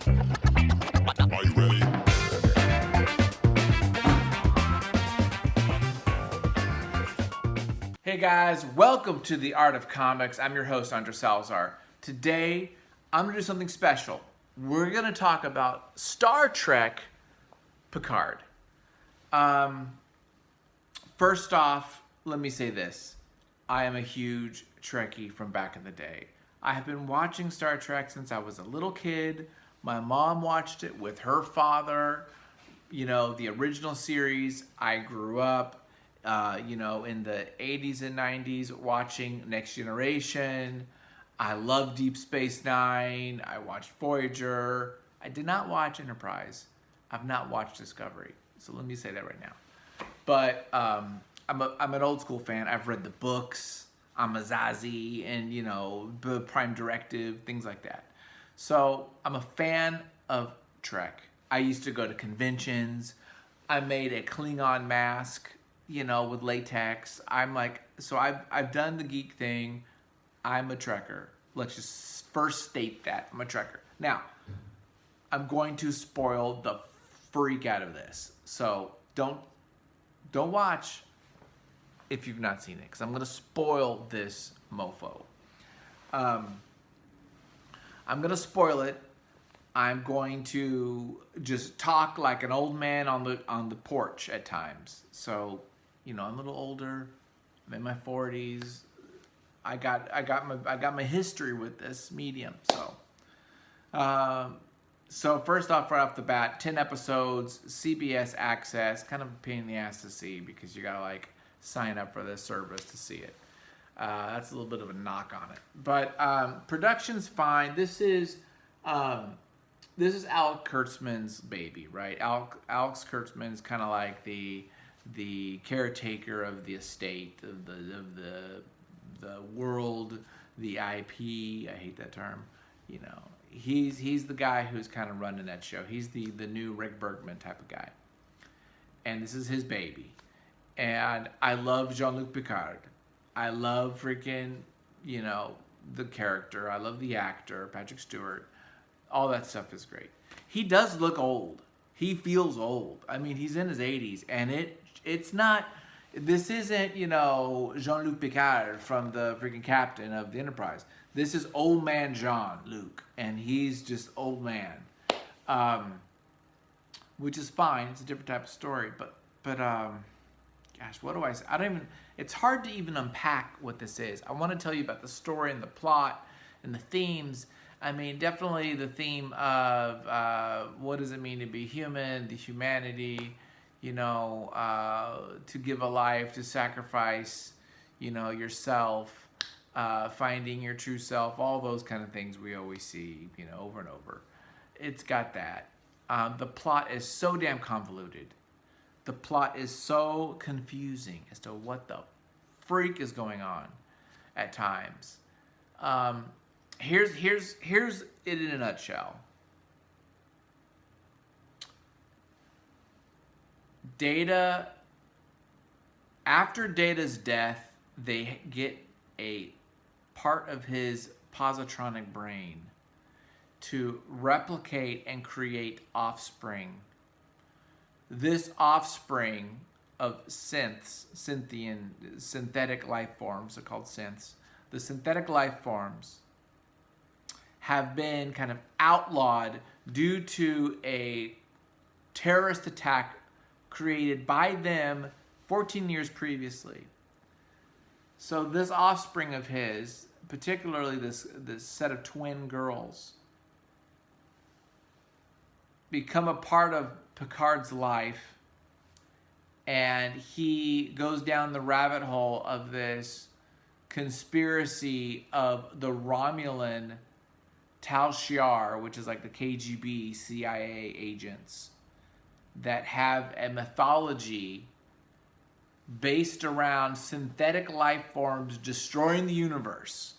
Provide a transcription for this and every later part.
Are you ready? Hey guys, welcome to the Art of Comics. I'm your host, Andre Salazar. Today, I'm going to do something special. We're going to talk about Star Trek Picard. First off, let me say this. I am a huge Trekkie from back in the day. I have been watching Star Trek since I was a little kid. My mom watched it with her father. You know, the original series. I grew up, in the 80s and 90s watching Next Generation. I love Deep Space Nine. I watched Voyager. I did not watch Enterprise. I've not watched Discovery. So let me say that right now. But I'm an old school fan. I've read the books. I'm a Zazie and, the Prime Directive, things like that. So I'm a fan of Trek. I used to go to conventions. I made a Klingon mask, with latex. I've done the geek thing. I'm a Trekker. Let's just first state that. I'm a Trekker. Now, I'm going to spoil the freak out of this. So don't watch if you've not seen it, because I'm going to spoil this mofo. I'm going to spoil it. I'm going to just talk like an old man on the porch at times. So, I'm a little older. I'm in my 40s. I got my history with this medium. So first off, right off the bat, 10 episodes, CBS Access, kind of a pain in the ass to see because you gotta sign up for this service to see it. That's a little bit of a knock on it, but production's fine. This is Alex Kurtzman's baby, right? Alex Kurtzman's kind of like the caretaker of the estate of the world, the IP. I hate that term. He's the guy who's kind of running that show. He's the new Rick Bergman type of guy, and this is his baby. And I love Jean-Luc Picard. I love freaking, the character. I love the actor, Patrick Stewart. All that stuff is great. He does look old. He feels old. I mean, he's in his 80s, and it's not. This isn't, Jean-Luc Picard from the freaking captain of the Enterprise. This is old man Jean-Luc, and he's just old man, which is fine. It's a different type of story, but gosh, what do I say? It's hard to even unpack what this is. I want to tell you about the story and the plot and the themes. I mean, definitely the theme of what does it mean to be human, the humanity, to give a life, to sacrifice, yourself, finding your true self, all those kind of things we always see, over and over. It's got that. The plot is so damn convoluted. The plot is so confusing as to what the freak is going on at times. Here's it in a nutshell. Data, after Data's death, they get a part of his positronic brain to replicate and create offspring. This offspring of synthetic life forms, are called synths. The synthetic life forms have been kind of outlawed due to a terrorist attack created by them 14 years previously. So this offspring of his, particularly this set of twin girls, become a part of Picard's life, and he goes down the rabbit hole of this conspiracy of the Romulan Tal Shiar, which is like the KGB, CIA agents that have a mythology based around synthetic life forms destroying the universe.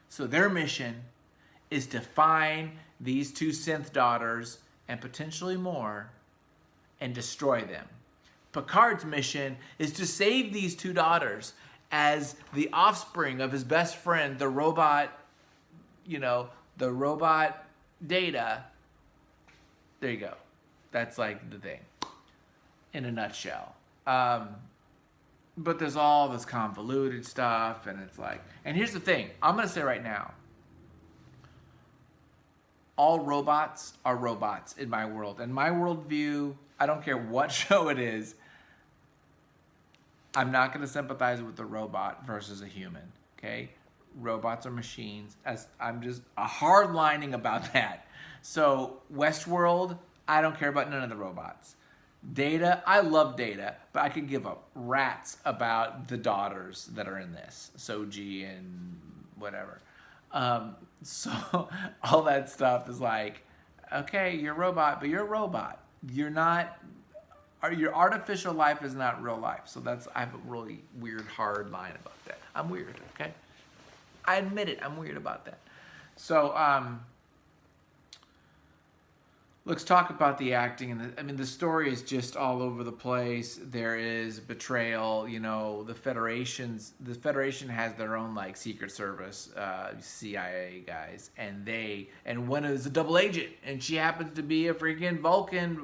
So their mission is to find these two synth daughters and potentially more and destroy them. Picard's mission is to save these two daughters as the offspring of his best friend, the robot Data, There you go. That's like the thing in a nutshell. But there's all this convoluted stuff, and it's like, and here's the thing. I'm going to say right now, all robots are robots in my world. In my worldview, I don't care what show it is, I'm not going to sympathize with the robot versus a human, okay? Robots are machines. I'm just hardlining about that. So Westworld, I don't care about none of the robots. Data, I love Data, but I could give a rat's about the daughters that are in this, Soji and whatever. So all that stuff is like, okay, you're a robot, but you're a robot. You're not. Your artificial life is not real life. So I have a really weird, hard line about that. I'm weird, okay? I admit it. I'm weird about that. So let's talk about the acting. And the story is just all over the place. There is betrayal. You know, the Federation has their own like Secret Service, CIA guys, and one is a double agent, and she happens to be a freaking Vulcan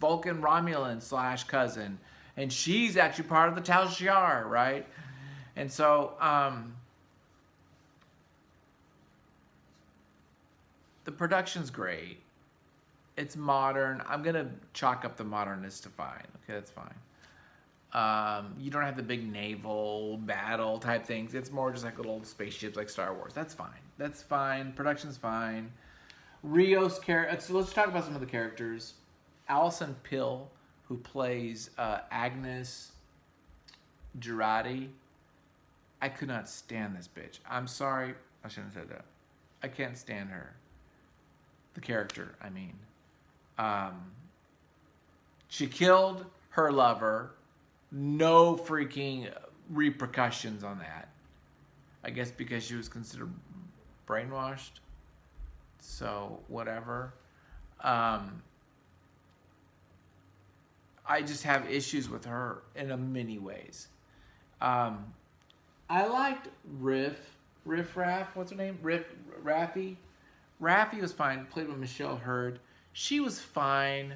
Romulan / cousin, and she's actually part of the Tal Shiar, right? And so the production's great. It's modern. I'm going to chalk up the modernist to fine. Okay, that's fine. You don't have the big naval battle type things. It's more just like little spaceships like Star Wars. That's fine. That's fine. Production's fine. Rio's character. So let's talk about some of the characters. Alison Pill, who plays Agnes Girardi. I could not stand this bitch. I'm sorry. I shouldn't have said that. I can't stand her. The character, I mean. She killed her lover. No freaking repercussions on that. I guess because she was considered brainwashed. So, whatever. I just have issues with her in many ways. I liked Raff, what's her name? Raffi. Raffi was fine, played with Michelle Hurd. She was fine.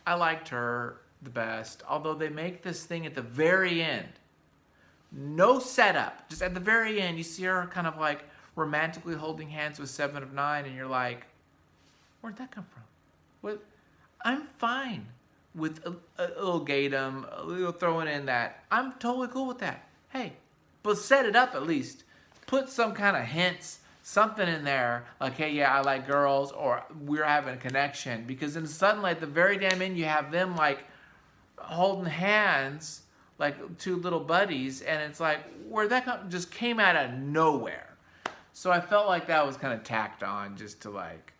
I liked her the best. Although they make this thing at the very end. No setup. Just at the very end, you see her kind of like romantically holding hands with 7 of 9, and you're like, where'd that come from? What? I'm fine with a little Gatum, a little throwing in that. I'm totally cool with that. Hey, but set it up at least. Put some kind of hints, something in there, like, hey, yeah, I like girls, or we're having a connection. Because then suddenly at the very damn end, you have them like holding hands, like 2 little buddies, and it's like, where that just came out of nowhere. So I felt like that was kind of tacked on just to like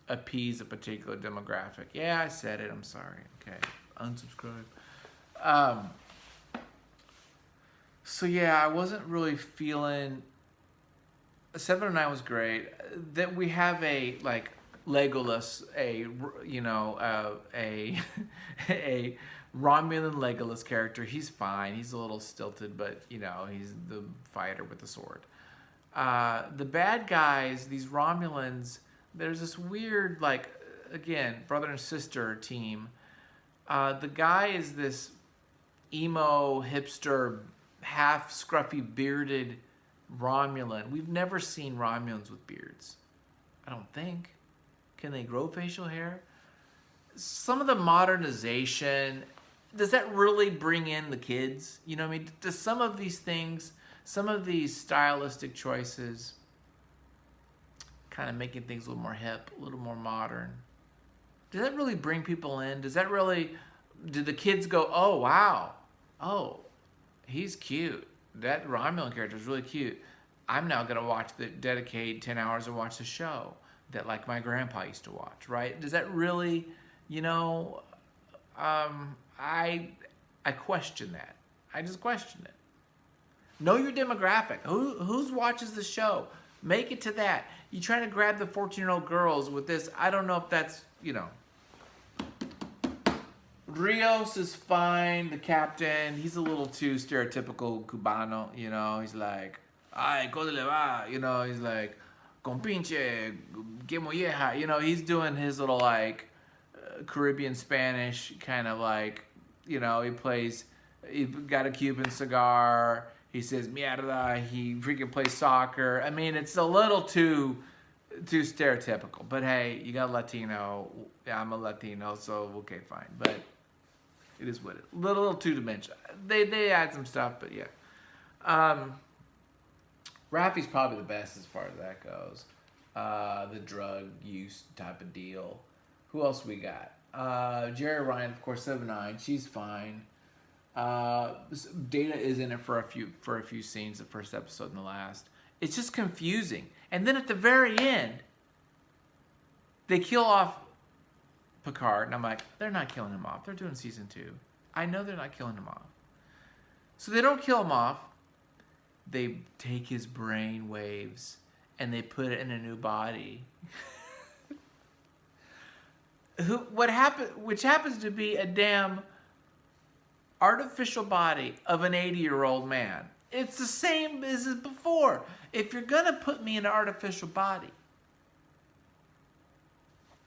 appease a particular demographic. Yeah, I said it. I'm sorry. Okay, unsubscribe. So yeah, I wasn't really feeling. 7 of 9 was great. That we have a like Legolas, a Romulan Legolas character. He's fine. He's a little stilted, but he's the fighter with the sword. The bad guys, these Romulans, there's this weird like, again, brother and sister team. The guy is this emo hipster, half scruffy bearded Romulan. We've never seen Romulans with beards. I don't think. Can they grow facial hair? Some of the modernization, does that really bring in the kids? You know what I mean? Does some of these things, some of these stylistic choices, kind of making things a little more hip, a little more modern, does that really bring people in? Does that really, do the kids go, oh, wow, oh, he's cute. That Romulan character is really cute. I'm now going to dedicate 10 hours to watch the show that like my grandpa used to watch, right? Does that really, I question that. I just question it. Know your demographic. Who watches the show? Make it to that. You trying to grab the 14-year-old girls with this, I don't know if that's, Rios is fine, the captain. He's a little too stereotypical Cubano, He's like, ay, ¿cómo le va? He's like, con pinche, que molleja. He's doing his little like Caribbean Spanish, kind of like, he got a Cuban cigar. He says mierda. He freaking plays soccer. I mean, it's a little too stereotypical. But hey, you got Latino. Yeah, I'm a Latino, so okay, fine. But it is what it is. Little two dimensional. They add some stuff, but yeah. Rafi's probably the best as far as that goes. The drug use type of deal. Who else we got? Jerry Ryan, of course, 7'9". She's fine. Data is in it for a few scenes, the first episode and the last. It's just confusing. And then at the very end, they kill off Picard, and I'm like, they're not killing him off. They're doing season 2. I know they're not killing him off. So they don't kill him off. They take his brain waves and they put it in a new body. Which happens to be a damn artificial body of an 80-year-old man. It's the same as before. If you're gonna put me in an artificial body,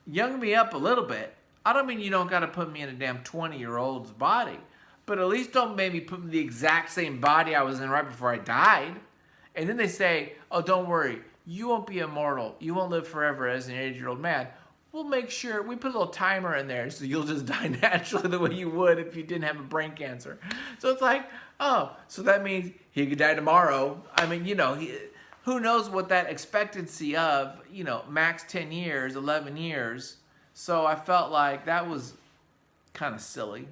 young me up a little bit. I don't mean you don't gotta put me in a damn 20-year-old's body, but at least don't maybe put me in the exact same body I was in right before I died. And then they say, oh, don't worry, you won't be immortal. You won't live forever as an 80-year-old man. We'll make sure, we put a little timer in there so you'll just die naturally the way you would if you didn't have a brain cancer. So it's like, oh, so that means he could die tomorrow. I mean, who knows what that expectancy of, max 10 years, 11 years. So I felt like that was kind of silly.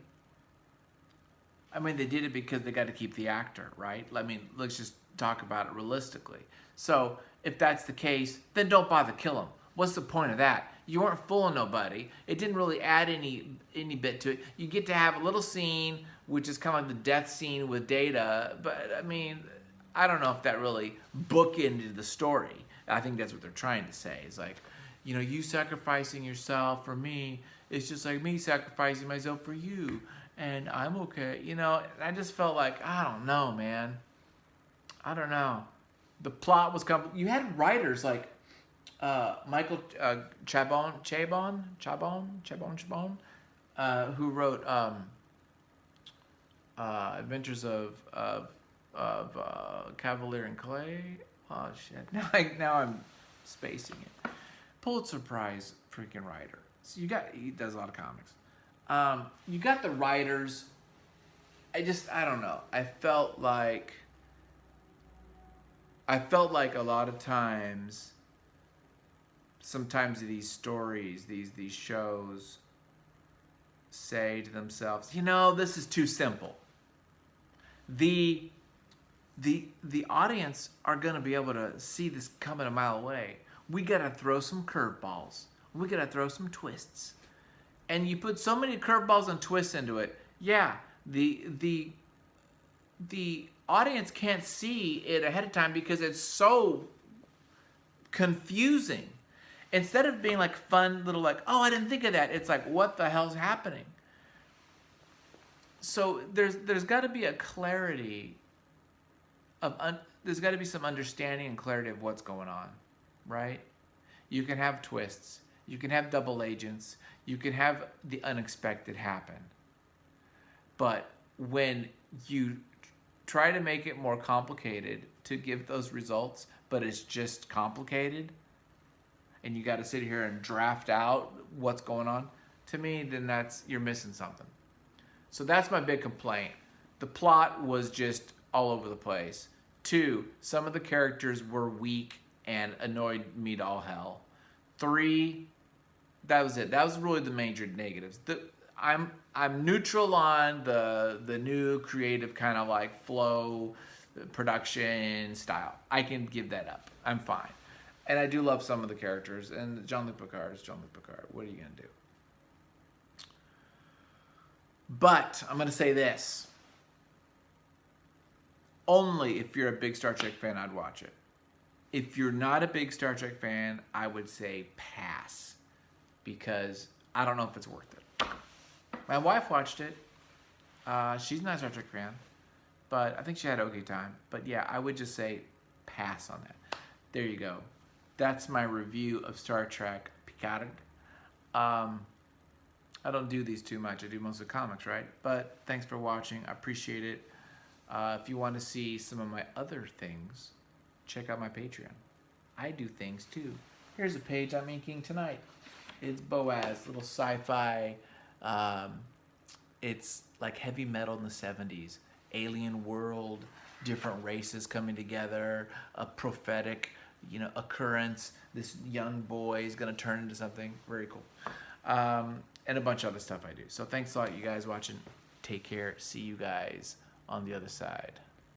I mean, they did it because they got to keep the actor, right? I mean, let's just talk about it realistically. So if that's the case, then don't bother kill him. What's the point of that? You weren't fooling nobody. It didn't really add any bit to it. You get to have a little scene, which is kind of like the death scene with Data. But, I mean, I don't know if that really bookended the story. I think that's what they're trying to say. It's like, you sacrificing yourself for me, it's just like me sacrificing myself for you. And I'm okay. I just felt like, I don't know, man. I don't know. The plot was you had writers like Michael Chabon, who wrote Adventures of Cavalier and Clay. Oh shit! Now I'm spacing it. Pulitzer Prize freaking writer. So he does a lot of comics. You got the writers. I don't know. I felt like a lot of times, sometimes these stories, these shows say to themselves, this is too simple. The audience are going to be able to see this coming a mile away. We got to throw some curveballs. We got to throw some twists. And you put so many curveballs and twists into it, yeah, the audience can't see it ahead of time because it's so confusing. Instead of being like fun little oh, I didn't think of that, it's like, what the hell's happening? So there's got to be a clarity there's got to be some understanding and clarity of what's going on, right? You can have twists, you can have double agents, you can have the unexpected happen. But when you try to make it more complicated to give those results, but it's just complicated, and you got to sit here and draft out what's going on, to me, then you're missing something. So that's my big complaint. The plot was just all over the place. 2, some of the characters were weak and annoyed me to all hell. 3, that was it. That was really the major negatives. I'm neutral on the new creative kind of like flow production style. I can give that up. I'm fine. And I do love some of the characters. And Jean-Luc Picard is Jean-Luc Picard. What are you going to do? But I'm going to say this. Only if you're a big Star Trek fan, I'd watch it. If you're not a big Star Trek fan, I would say pass. Because I don't know if it's worth it. My wife watched it. She's not a Star Trek fan. But I think she had an okay time. But yeah, I would just say pass on that. There you go. That's my review of Star Trek Picard. I don't do these too much. I do mostly comics, right? But thanks for watching. I appreciate it. If you want to see some of my other things, check out my Patreon. I do things too. Here's a page I'm inking tonight. It's Boaz, little sci-fi. It's like heavy metal in the 70s. Alien world, different races coming together, a prophetic, occurrence. This young boy is gonna turn into something very cool, and a bunch of other stuff I do. So thanks a lot, you guys watching. Take care. See you guys on the other side.